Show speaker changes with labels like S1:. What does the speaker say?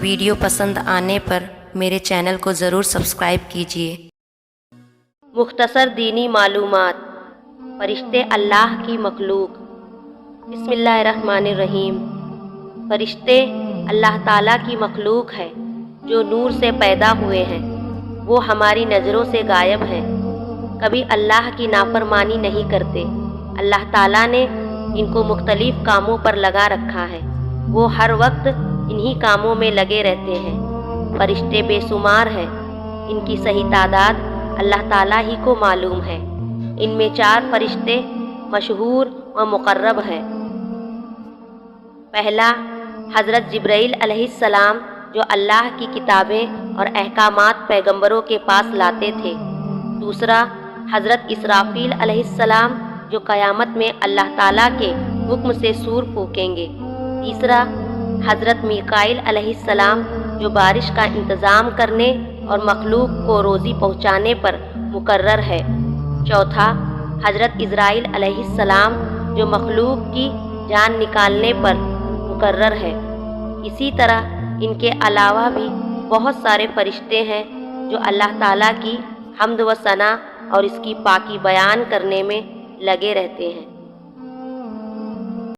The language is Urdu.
S1: ویڈیو پسند آنے پر میرے چینل کو ضرور سبسکرائب کیجیے۔
S2: مختصر دینی معلومات۔ فرشتے اللہ کی مخلوق۔ بسم اللہ الرحمن الرحیم۔ فرشتے اللہ تعالیٰ کی مخلوق ہے جو نور سے پیدا ہوئے ہیں۔ وہ ہماری نظروں سے غائب ہیں، کبھی اللہ کی نافرمانی نہیں کرتے۔ اللہ تعالیٰ نے ان کو مختلف کاموں پر لگا رکھا ہے، وہ ہر وقت انہی کاموں میں لگے رہتے ہیں۔ فرشتے بے شمار ہیں، ان کی صحیح تعداد اللہ تعالیٰ ہی کو معلوم ہے۔ ان میں 4 فرشتے مشہور و مقرب ہیں۔ پہلا، حضرت جبرائیل علیہ السلام جو اللہ کی کتابیں اور احکامات پیغمبروں کے پاس لاتے تھے۔ دوسرا، حضرت اسرافیل علیہ السلام جو قیامت میں اللہ تعالیٰ کے حکم سے سور پھونکیں گے۔ تیسرا، حضرت میکائیل علیہ السلام جو بارش کا انتظام کرنے اور مخلوق کو روزی پہنچانے پر مقرر ہے۔ چوتھا، حضرت عزرائیل علیہ السلام جو مخلوق کی جان نکالنے پر مقرر ہے۔ اسی طرح ان کے علاوہ بھی بہت سارے فرشتے ہیں جو اللہ تعالیٰ کی حمد و ثنا اور اس کی پاکی بیان کرنے میں لگے رہتے ہیں۔